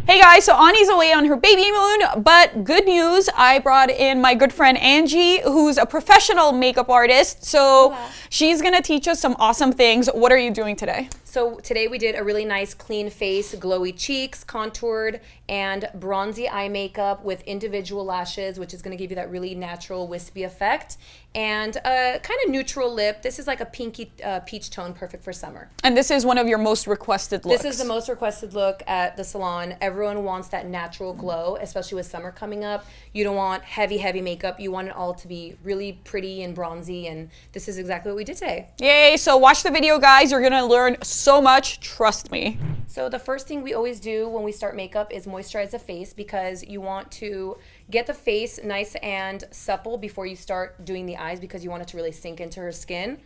Hey guys, so Ani's away on her baby moon, but good news, I brought in my good friend Angie, who's a professional makeup artist. So she's gonna teach us some awesome things. What are you doing today? So today we did a really nice clean face, glowy cheeks, contoured, and bronzy eye makeup with individual lashes, which is gonna give you that really natural wispy effect. And a kind of neutral lip. This is like a pinky peach tone, perfect for summer. And this is one of your most requested looks. This is the most requested look at the salon. Everyone wants that natural glow, especially with summer coming up. You don't want heavy, heavy makeup. You want it all to be really pretty and bronzy, and this is exactly what we did today. Yay, so watch the video, guys. You're gonna learn so much, trust me. So the first thing we always do when we start makeup is moisturize the face, because you want to get the face nice and supple before you start doing the eyes, because you want it to really sink into her skin.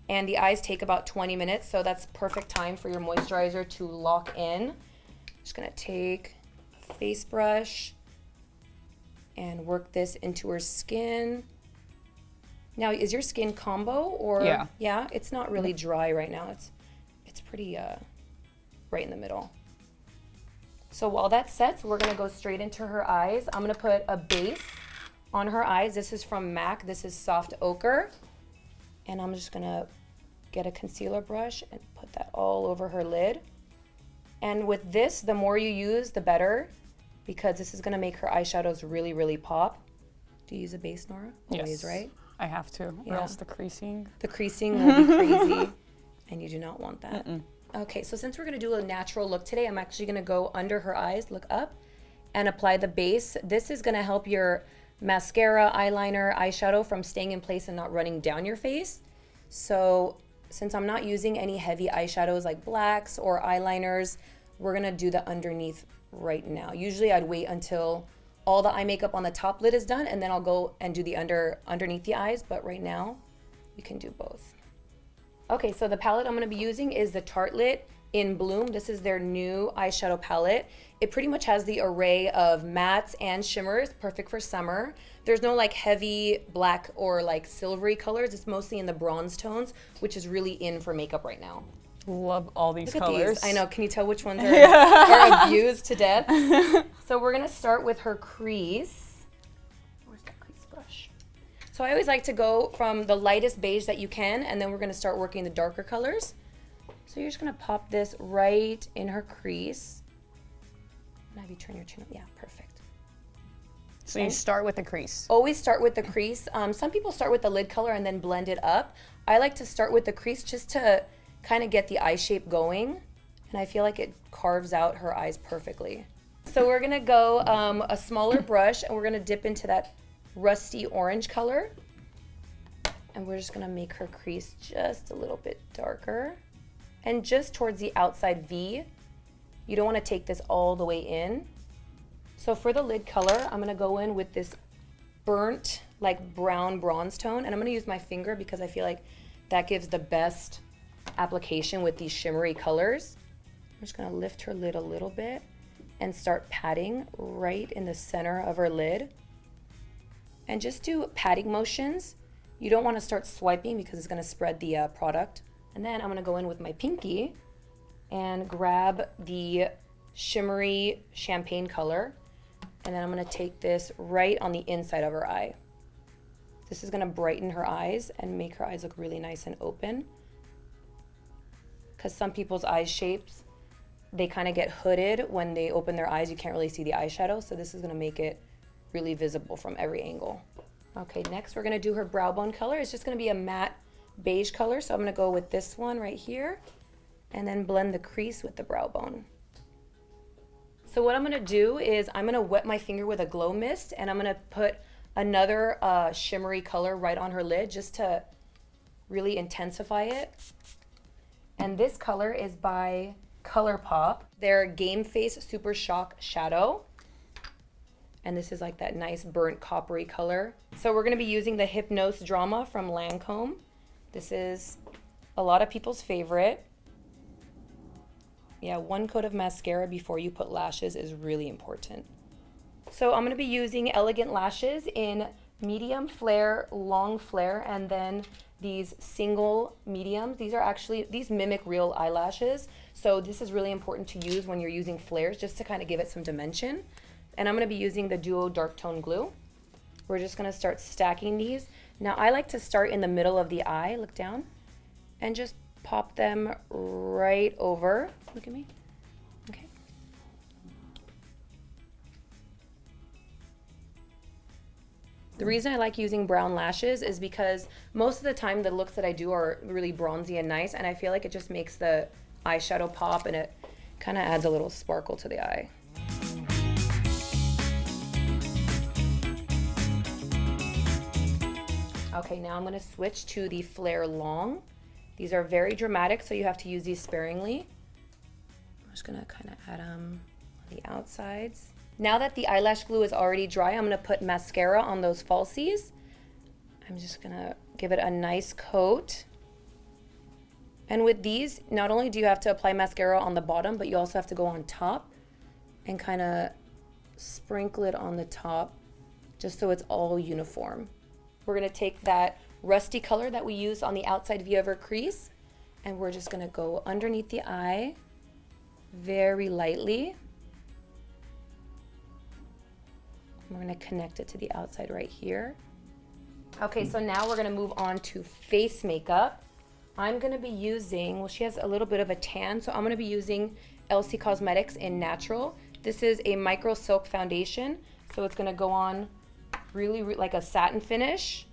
And the eyes take about 20 minutes, so that's perfect time for your moisturizer to lock in. Just gonna take a face brush and work this into her skin. Now, is your skin combo or? Yeah. Yeah, it's not really dry right now. It's pretty right in the middle. So while that sets, we're gonna go straight into her eyes. I'm gonna put a base on her eyes. This is from MAC. This is Soft Ochre. And I'm just gonna get a concealer brush and put that all over her lid. And with this, the more you use, the better, because this is gonna make her eyeshadows really, really pop. Do you use a base, Nora? Always, Yes, right? I have to, or else the creasing. The creasing will be crazy, and you do not want that. Okay, so since we're gonna do a natural look today, I'm actually gonna go under her eyes, look up, and apply the base. This is gonna help your mascara, eyeliner, eyeshadow from staying in place and not running down your face. So since I'm not using any heavy eyeshadows like blacks or eyeliners, we're gonna do the underneath right now. Usually I'd wait until all the eye makeup on the top lid is done, and then I'll go and do the underneath the eyes, but right now we can do both. Okay, so the palette I'm gonna be using is the Tartlet in Bloom. This is their new eyeshadow palette. It pretty much has the array of mattes and shimmers, perfect for summer. There's no like heavy black or like silvery colors. It's mostly in the bronze tones, which is really in for makeup right now. Love all these Look at colors. these. I know, can you tell which ones are abused to death? So we're gonna start with her crease. Where's that crease brush? So I always like to go from the lightest beige that you can, and then we're gonna start working the darker colors. So you're just gonna pop this right in her crease. Now if you turn your chin up, yeah, perfect. So you start with the crease. Always start with the crease. Some people start with the lid color and then blend it up. I like to start with the crease just to kind of get the eye shape going, and I feel like it carves out her eyes perfectly. So we're gonna go a smaller brush, and we're gonna dip into that rusty orange color, and we're just gonna make her crease just a little bit darker and just towards the outside V. You don't want to take this all the way in. So for the lid color, I'm gonna go in with this burnt like brown bronze tone, and I'm gonna use my finger because I feel like that gives the best application with these shimmery colors. I'm just gonna lift her lid a little bit and start patting right in the center of her lid. And just do patting motions. You don't wanna start swiping because it's gonna spread the product. And then I'm gonna go in with my pinky and grab the shimmery champagne color. And then I'm gonna take this right on the inside of her eye. This is gonna brighten her eyes and make her eyes look really nice and open. Because some people's eye shapes, they kind of get hooded when they open their eyes. You can't really see the eyeshadow, so this is gonna make it really visible from every angle. Okay, next we're gonna do her brow bone color. It's just gonna be a matte beige color, so I'm gonna go with this one right here, and then blend the crease with the brow bone. So what I'm gonna do is I'm gonna wet my finger with a glow mist, and I'm gonna put another shimmery color right on her lid just to really intensify it. And this color is by ColourPop, their Game Face Super Shock Shadow. And this is like that nice burnt coppery color. So we're gonna be using the Hypnose Drama from Lancome. This is a lot of people's favorite. Yeah, one coat of mascara before you put lashes is really important. So I'm gonna be using Elegant Lashes in medium flare, long flare, and then these single mediums. These are actually, these mimic real eyelashes. So this is really important to use when you're using flares, just to kind of give it some dimension. And I'm gonna be using the Duo Dark Tone Glue. We're just gonna start stacking these. Now I like to start in the middle of the eye, look down, and just pop them right over. Look at me, okay. The reason I like using brown lashes is because most of the time the looks that I do are really bronzy and nice, and I feel like it just makes the eyeshadow pop and it kind of adds a little sparkle to the eye. Okay, now I'm gonna switch to the Flare Long. These are very dramatic, so you have to use these sparingly. I'm just gonna kind of add them on the outsides. Now that the eyelash glue is already dry, I'm gonna put mascara on those falsies. I'm just gonna give it a nice coat. And with these, not only do you have to apply mascara on the bottom, but you also have to go on top and kind of sprinkle it on the top just so it's all uniform. We're gonna take that rusty color that we use on the outside view of our crease, and we're just gonna go underneath the eye very lightly. We're gonna connect it to the outside right here. Okay, so now we're gonna move on to face makeup. I'm gonna be using, well, she has a little bit of a tan, so I'm gonna be using Elcie Cosmetics in Natural. This is a micro silk foundation, so it's gonna go on really like a satin finish.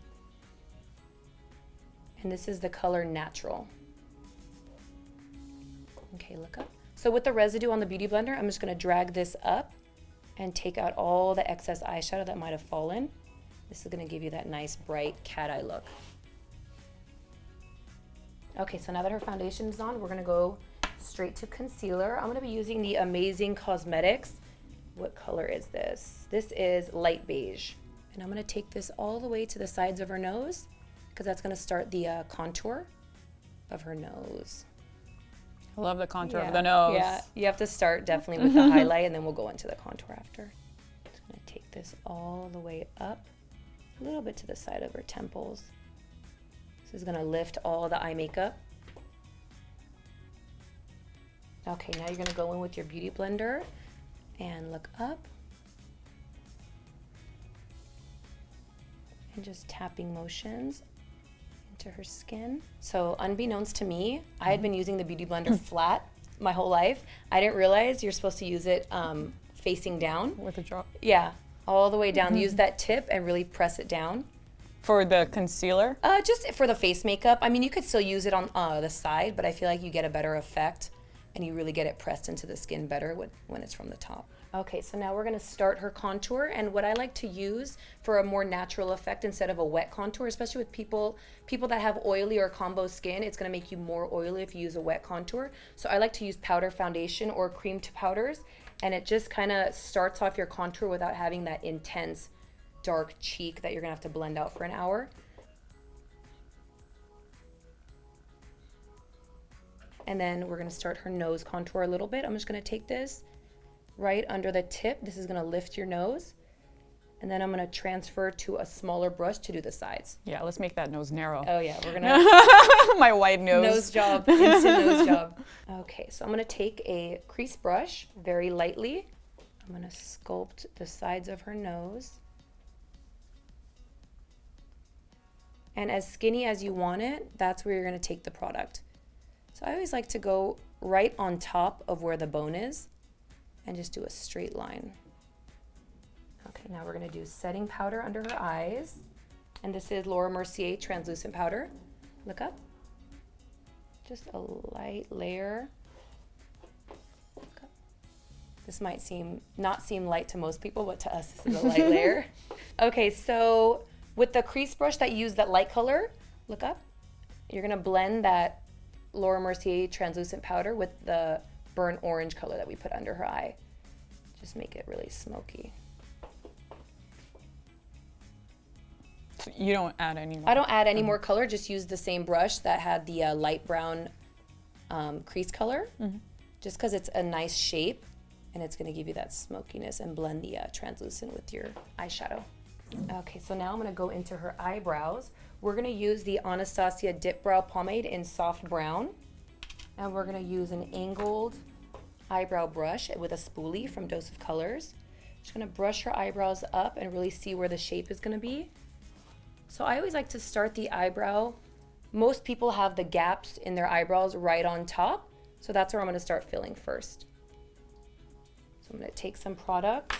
And this is the color Natural. Okay, look up. So with the residue on the Beauty Blender, I'm just gonna drag this up and take out all the excess eyeshadow that might have fallen. This is gonna give you that nice bright cat eye look. Okay, so now that her foundation is on, we're gonna go straight to concealer. I'm gonna be using the Amazing Cosmetics. What color is this? This is light beige. And I'm gonna take this all the way to the sides of her nose, because that's gonna start the contour of her nose. I love the contour of the nose. Yeah, you have to start definitely with the highlight, and then we'll go into the contour after. Just gonna take this all the way up, a little bit to the side of her temples. This is gonna lift all the eye makeup. Okay, now you're gonna go in with your Beauty Blender and look up. And just tapping motions into her skin. So unbeknownst to me, I had been using the Beauty Blender flat my whole life. I didn't realize you're supposed to use it facing down. With a drop? Yeah, all the way down. Use that tip and really press it down. For the concealer? Just for the face makeup. I mean, you could still use it on the side, but I feel like you get a better effect and you really get it pressed into the skin better when it's from the top. Okay, so now we're gonna start her contour, and what I like to use for a more natural effect instead of a wet contour, especially with people that have oily or combo skin, it's gonna make you more oily if you use a wet contour. So I like to use powder foundation or cream to powders, and it just kind of starts off your contour without having that intense dark cheek that you're gonna have to blend out for an hour. And then we're gonna start her nose contour a little bit. I'm just gonna take this right under the tip. This is gonna lift your nose. And then I'm gonna transfer to a smaller brush to do the sides. Yeah, let's make that nose narrow. Oh yeah, we're gonna My wide nose. nose job, instant nose job. Okay, so I'm gonna take a crease brush very lightly. I'm gonna sculpt the sides of her nose. And as skinny as you want it, that's where you're gonna take the product. So I always like to go right on top of where the bone is and just do a straight line. Okay, now we're gonna do setting powder under her eyes. And this is Laura Mercier translucent powder. Look up. Just a light layer. Look up. This might not seem light to most people, but to us this is a light layer. Okay, so with the crease brush that used that light color, look up. You're gonna blend that Laura Mercier translucent powder with the burnt orange color that we put under her eye. Just make it really smoky. So you don't add any more? I don't add any more color, just use the same brush that had the light brown crease color, just because it's a nice shape and it's gonna give you that smokiness and blend the translucent with your eyeshadow. Okay, so now I'm gonna go into her eyebrows. We're gonna use the Anastasia Dip Brow Pomade in soft brown. And we're gonna use an angled eyebrow brush with a spoolie from Dose of Colors. Just gonna brush her eyebrows up and really see where the shape is gonna be. So I always like to start the eyebrow. Most people have the gaps in their eyebrows right on top. So that's where I'm gonna start filling first. So I'm gonna take some product,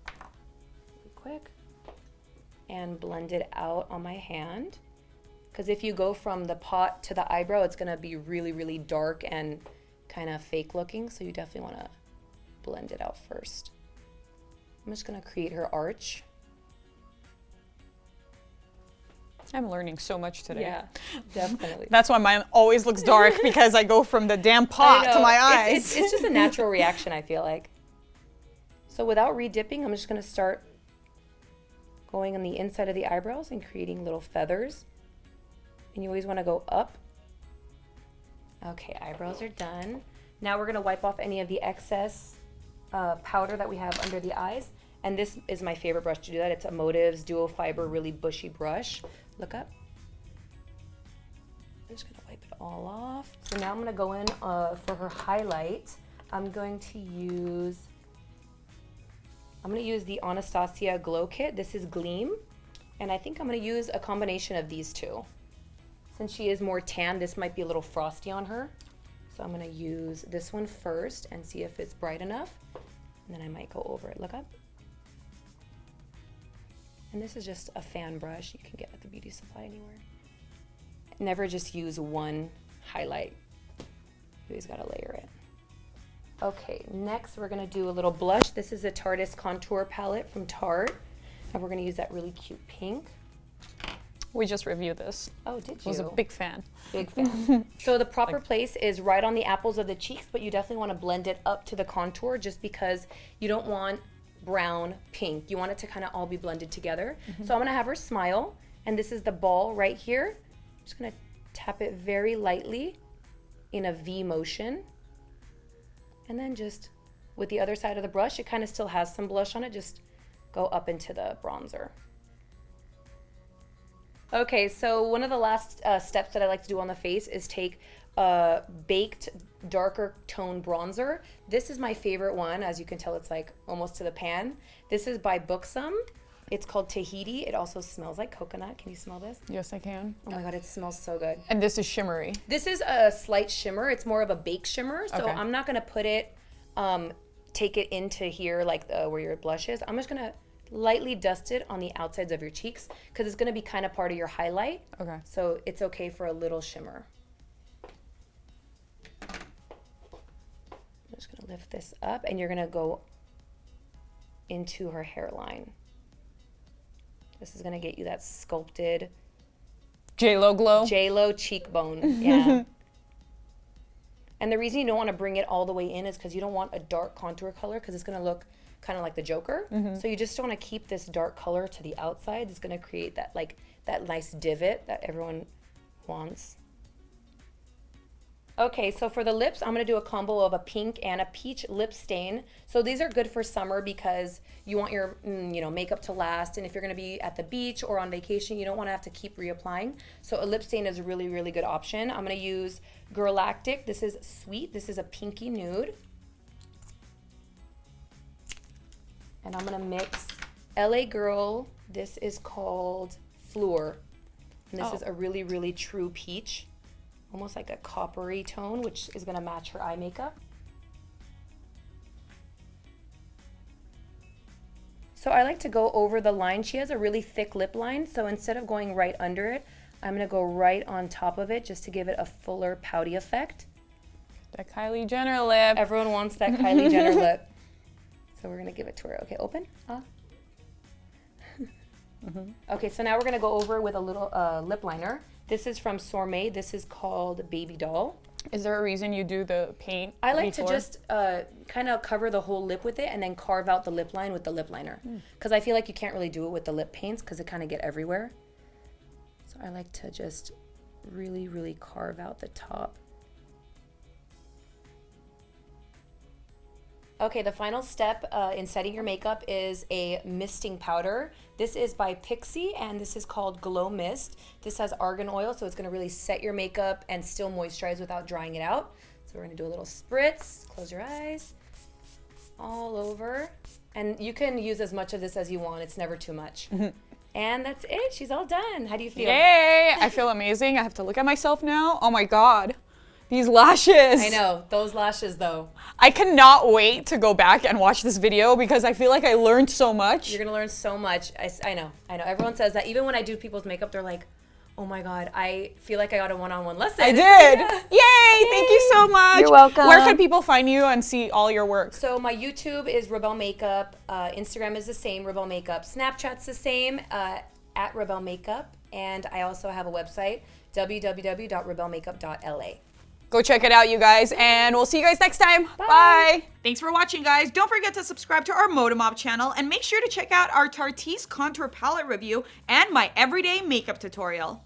really quick, and blend it out on my hand. Because if you go from the pot to the eyebrow, it's gonna be really, really dark and kind of fake looking. So you definitely wanna blend it out first. I'm just gonna create her arch. I'm learning so much today. Yeah, definitely. That's why mine always looks dark, because I go from the damn pot to my eyes. It's just a natural reaction, I feel like. So without re-dipping, I'm just gonna start going on the inside of the eyebrows and creating little feathers. And you always wanna go up. Okay, eyebrows are done. Now we're gonna wipe off any of the excess powder that we have under the eyes. And this is my favorite brush to do that. It's a Motives Duo Fiber, really bushy brush. Look up. I'm just gonna wipe it all off. So now I'm gonna go in for her highlight. I'm gonna use the Anastasia Glow Kit. This is Gleam. And I think I'm gonna use a combination of these two. Since she is more tan, this might be a little frosty on her. So I'm gonna use this one first and see if it's bright enough. And then I might go over it. Look up. And this is just a fan brush you can get at the beauty supply anywhere. Never just use one highlight. You always gotta layer it. Okay, next we're gonna do a little blush. This is a Tardis contour palette from Tarte. And we're gonna use that really cute pink. We just reviewed this. Oh, did you? I was a big fan. Big fan. So the proper place is right on the apples of the cheeks, but you definitely wanna blend it up to the contour just because you don't want brown, pink. You want it to kind of all be blended together. So I'm gonna have her smile, and this is the ball right here. I'm just gonna tap it very lightly in a V motion. And then just with the other side of the brush, it kind of still has some blush on it, just go up into the bronzer. Okay, so one of the last steps that I like to do on the face is take a baked darker tone bronzer. This is my favorite one. As you can tell, it's like almost to the pan. This is by Buxom. It's called Tahiti. It also smells like coconut. Can you smell this? Yes, I can. Oh my God, it smells so good. And this is shimmery. This is a slight shimmer. It's more of a baked shimmer. So Okay. I'm not gonna put it, take it into here like where your blush is. I'm just gonna lightly dust it on the outsides of your cheeks because it's gonna be kind of part of your highlight. Okay. So it's okay for a little shimmer. I'm just gonna lift this up and you're gonna go into her hairline. This is gonna get you that sculpted J-Lo glow. J-Lo cheekbone, yeah. And the reason you don't wanna bring it all the way in is because you don't want a dark contour color because it's gonna look kind of like the Joker. So you just wanna keep this dark color to the outside. It's gonna create that that nice divot that everyone wants. Okay, so for the lips, I'm gonna do a combo of a pink and a peach lip stain. So these are good for summer because you want your makeup to last, and if you're gonna be at the beach or on vacation, you don't wanna have to keep reapplying. So a lip stain is a really, really good option. I'm gonna use Girlactik. This is Sweet. This is a pinky nude. And I'm gonna mix LA Girl. This is called Fleur. And this is a really, really true peach. Almost like a coppery tone, which is gonna match her eye makeup. So I like to go over the line. She has a really thick lip line, so instead of going right under it, I'm gonna go right on top of it just to give it a fuller pouty effect. That Kylie Jenner lip. Everyone wants that Kylie Jenner lip. So we're gonna give it to her. Okay, open. Okay, so now we're gonna go over with a little lip liner. This is from Sormay. This is called Baby Doll. Is there a reason you do the paint? I like before? to just kind of cover the whole lip with it and then carve out the lip line with the lip liner. Because I feel like you can't really do it with the lip paints because it kind of get everywhere. So I like to just really, really carve out the top. Okay, the final step in setting your makeup is a misting powder. This is by Pixie, and this is called Glow Mist. This has argan oil, so it's gonna really set your makeup and still moisturize without drying it out. So we're gonna do a little spritz, close your eyes, all over. And you can use as much of this as you want, it's never too much. And that's it, she's all done. How do you feel? Yay, I feel amazing. I have to look at myself now. Oh my God, these lashes. I know, those lashes though. I cannot wait to go back and watch this video because I feel like I learned so much. You're gonna learn so much. I know. Everyone says that. Even when I do people's makeup, they're like, oh my God, I feel like I got a one-on-one lesson. I did. Yeah. Yay, thank you so much. You're welcome. Where can people find you and see all your work? So my YouTube is Rebel Makeup. Instagram is the same, Rebel Makeup. Snapchat's the same, at Rebel Makeup. And I also have a website, www.rebelmakeup.la. Go check it out, you guys, and we'll see you guys next time. Bye. Thanks for watching, guys. Don't forget to subscribe to our Modamob channel and make sure to check out our Tardis contour palette review and my everyday makeup tutorial.